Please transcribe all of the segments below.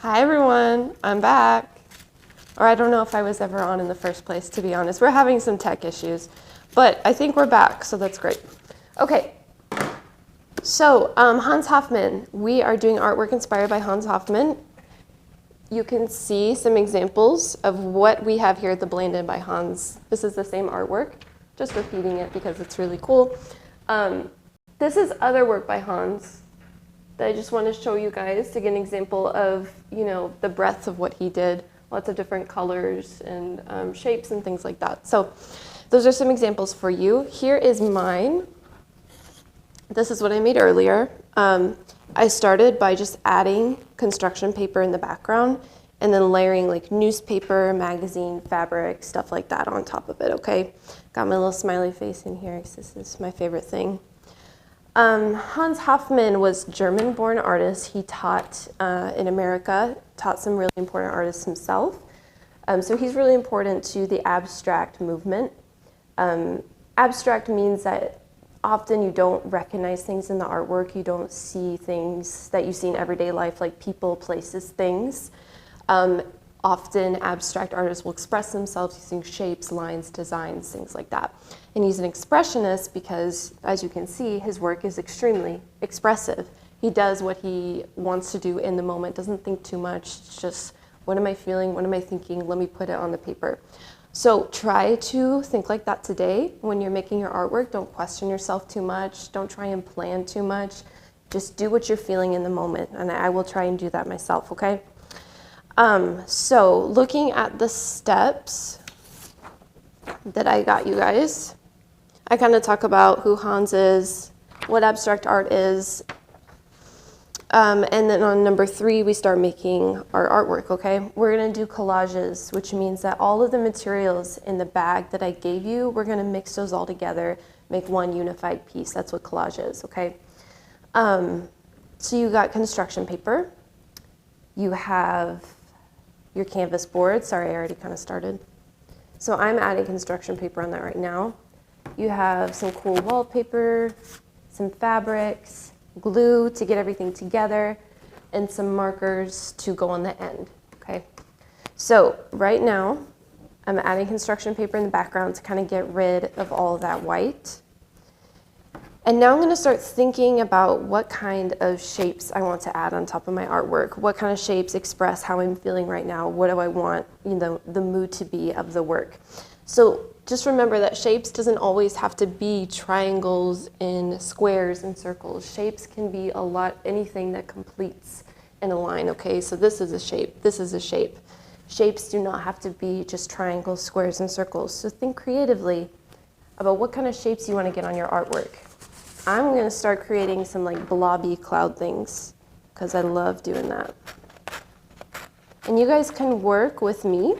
Hi everyone, I'm back. Or I don't know if I was ever on in the first place, to be honest. We're having some tech issues, but I think we're back, so that's great. Okay, so Hans Hofmann. We are doing artwork inspired by Hans Hofmann. You can see some examples of what we have here at the Blended by Hans. This is the same artwork, just repeating it because it's really cool. This is other work by Hans that I just want to show you guys to get an example of, the breadth of what he did. Lots of different colors and shapes and things like that. So those are some examples for you. Here is mine. This is what I made earlier. I started by just adding construction paper in the background and then layering like newspaper, magazine, fabric, stuff like that on top of it, okay? Got my little smiley face in here because this is my favorite thing. Hans Hofmann was a German-born artist. He taught in America, taught some really important artists himself. So he's really important to the abstract movement. Abstract means that often you don't recognize things in the artwork. You don't see things that you see in everyday life, like people, places, things. Often abstract artists will express themselves using shapes, lines, designs, things like that. And he's an expressionist because, as you can see, his work is extremely expressive. He does what he wants to do in the moment, doesn't think too much. It's just, what am I feeling? What am I thinking? Let me put it on the paper. So try to think like that today when you're making your artwork. Don't question yourself too much. Don't try and plan too much. Just do what you're feeling in the moment. And I will try and do that myself, okay? So looking at the steps that I got you guys, I kind of talk about who Hans is, what abstract art is, and then on number 3, we start making our artwork, okay? We're going to do collages, which means that all of the materials in the bag that I gave you, we're going to mix those all together, make one unified piece. That's what collage is, okay? So you got construction paper. You have your canvas board. Sorry, I already kind of started. So I'm adding construction paper on that right now. You have some cool wallpaper, some fabrics, glue to get everything together, and some markers to go on the end, okay? So right now, I'm adding construction paper in the background to kind of get rid of all of that white. And now I'm going to start thinking about what kind of shapes I want to add on top of my artwork. What kind of shapes express how I'm feeling right now? What do I want, the mood to be of the work? So just remember that shapes doesn't always have to be triangles and squares and circles. Shapes can be anything that completes in a line, okay? So this is a shape, this is a shape. Shapes do not have to be just triangles, squares, and circles. So think creatively about what kind of shapes you want to get on your artwork. I'm going to start creating some like blobby cloud things because I love doing that. And you guys can work with me,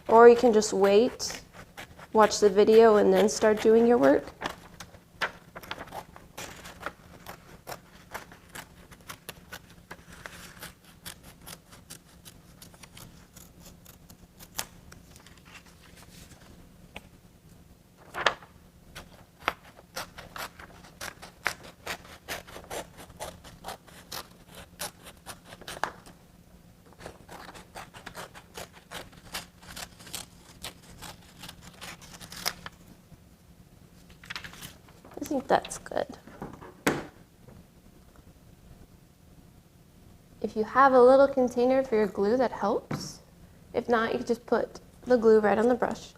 or you can just wait, watch the video, and then start doing your work. I think that's good. If you have a little container for your glue, that helps. If not, you can just put the glue right on the brush.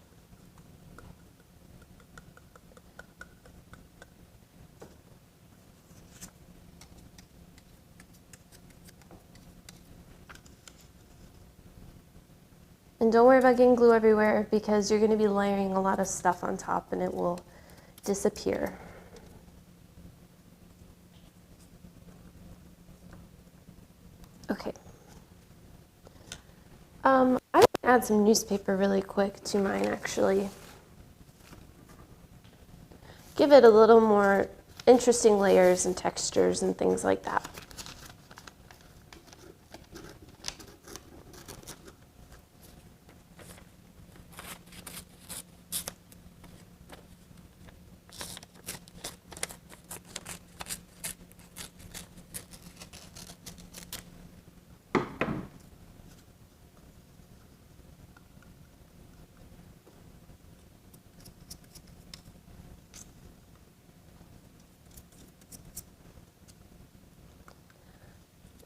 And don't worry about getting glue everywhere because you're going to be layering a lot of stuff on top and it will disappear. Okay. I'm going to add some newspaper really quick to mine, actually. Give it a little more interesting layers and textures and things like that.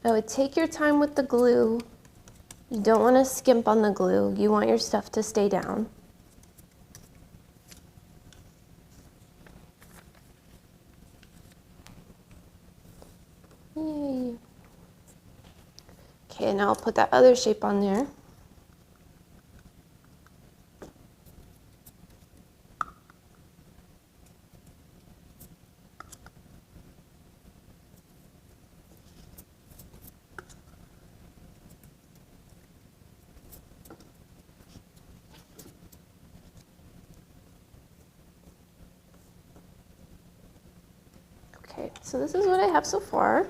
I would take your time with the glue. You don't want to skimp on the glue. You want your stuff to stay down. Yay. Okay, now I'll put that other shape on there. Okay, so this is what I have so far.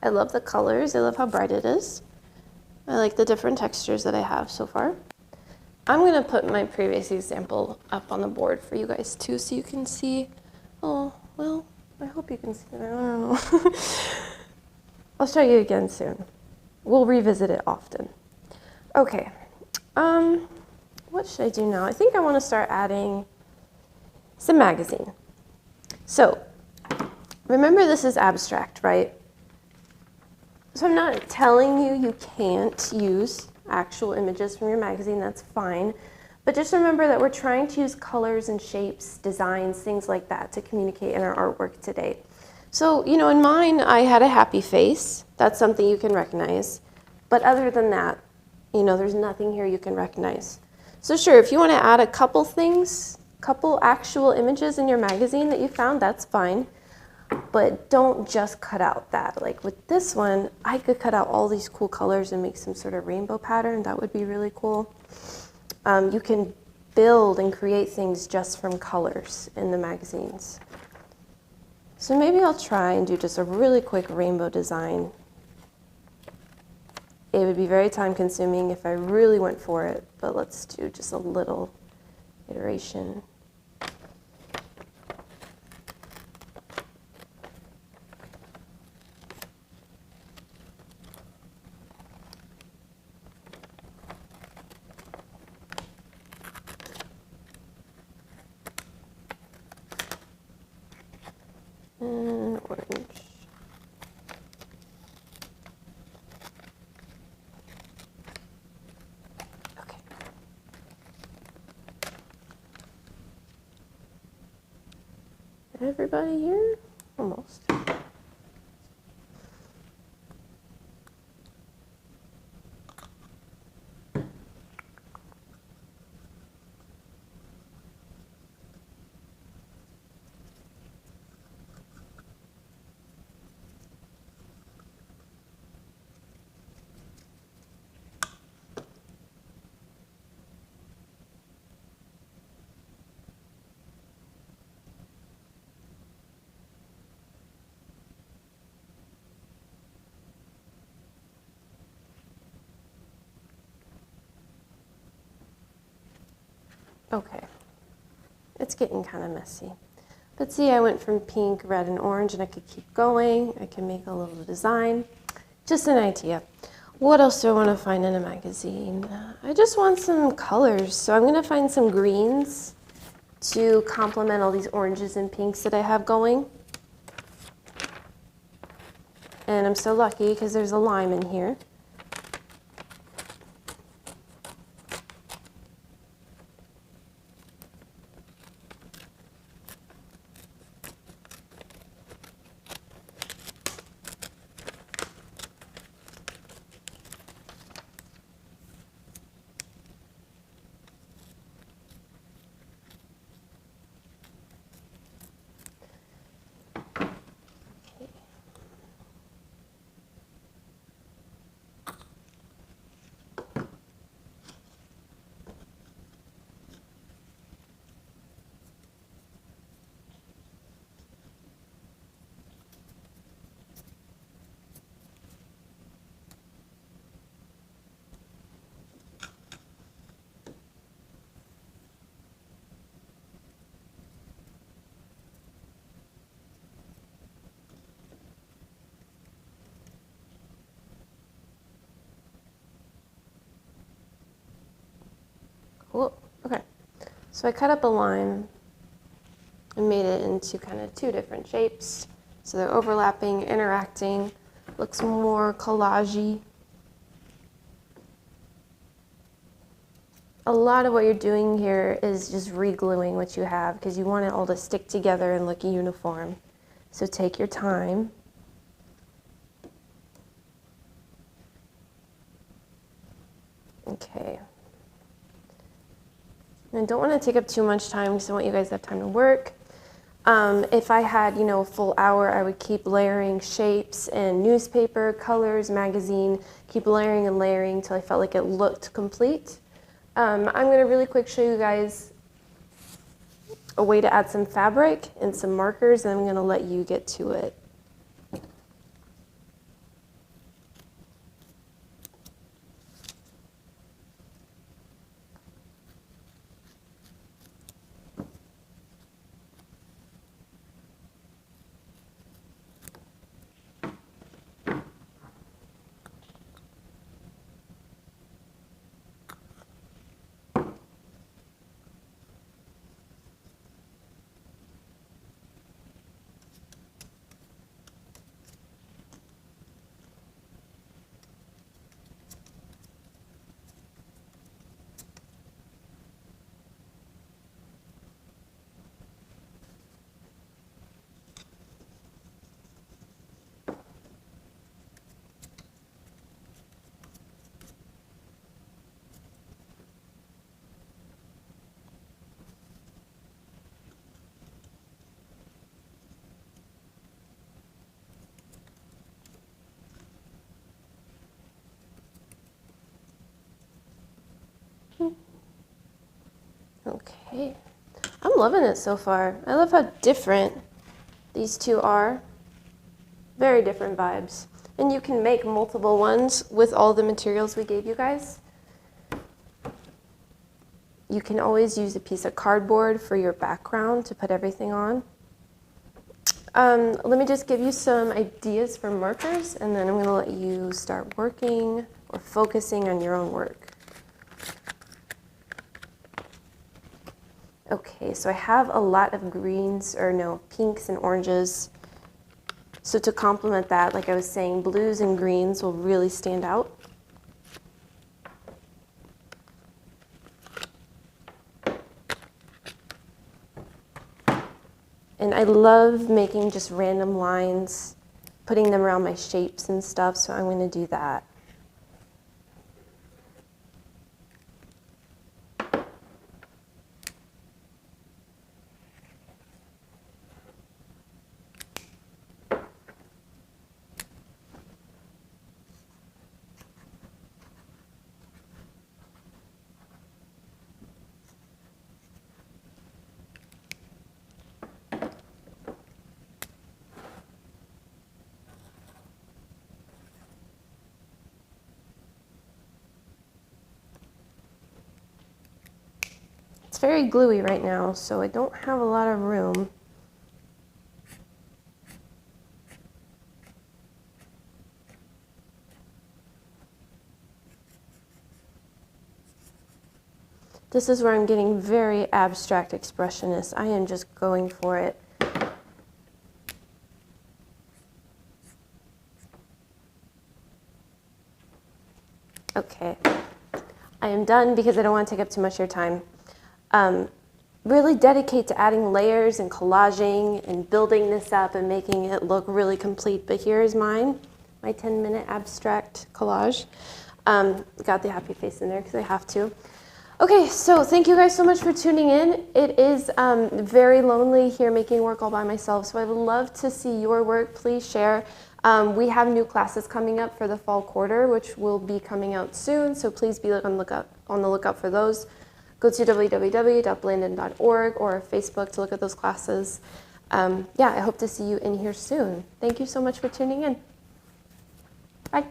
I love the colors. I love how bright it is. I like the different textures that I have so far. I'm going to put my previous example up on the board for you guys too, so you can see. Oh, well, I hope you can see it. I don't know. I'll show you again soon. We'll revisit it often. Okay, what should I do now? I think I want to start adding some magazine. So, remember this is abstract, right? So I'm not telling you you can't use actual images from your magazine, that's fine. But just remember that we're trying to use colors and shapes, designs, things like that to communicate in our artwork today. So, you know, in mine, I had a happy face. That's something you can recognize. But other than that, you know, there's nothing here you can recognize. So sure, if you want to add a couple things, couple actual images in your magazine that you found, that's fine. But don't just cut out that. Like with this one, I could cut out all these cool colors and make some sort of rainbow pattern. That would be really cool. You can build and create things just from colors in the magazines. So maybe I'll try and do just a really quick rainbow design. It would be very time consuming if I really went for it, but let's do just a little iteration. And orange. Okay. Everybody here? Almost. Okay, it's getting kind of messy. But see, I went from pink, red, and orange, and I could keep going. I can make a little design. Just an idea. What else do I want to find in a magazine? I just want some colors, so I'm going to find some greens to complement all these oranges and pinks that I have going. And I'm so lucky because there's a lime in here. Cool. Okay, so I cut up a line and made it into kind of two different shapes. So they're overlapping, interacting. Looks more collage-y. A lot of what you're doing here is just re-gluing what you have because you want it all to stick together and look uniform. So take your time. Okay. And I don't want to take up too much time because I want you guys to have time to work. If I had, a full hour, I would keep layering shapes and newspaper, colors, magazine, keep layering and layering until I felt like it looked complete. I'm going to really quick show you guys a way to add some fabric and some markers, and I'm going to let you get to it. Okay, I'm loving it so far. I love how different these two are. Very different vibes. And you can make multiple ones with all the materials we gave you guys. You can always use a piece of cardboard for your background to put everything on. Let me just give you some ideas for markers, and then I'm going to let you start working or focusing on your own work. Okay, so I have a lot of greens, or no, pinks and oranges. So to complement that, like I was saying, blues and greens will really stand out. And I love making just random lines, putting them around my shapes and stuff, so I'm going to do that. It's very gluey right now, so I don't have a lot of room. This is where I'm getting very abstract expressionist. I am just going for it. Okay, I am done because I don't want to take up too much of your time. Really dedicate to adding layers and collaging and building this up and making it look really complete. But here's mine, my 10-minute abstract collage. Got the happy face in there because I have to. Okay, so thank you guys so much for tuning in. It is very lonely here making work all by myself, so I would love to see your work. Please share. We have new classes coming up for the fall quarter, which will be coming out soon, so please be on the lookout for those. Go to www.blandon.org or Facebook to look at those classes. Yeah, I hope to see you in here soon. Thank you so much for tuning in. Bye.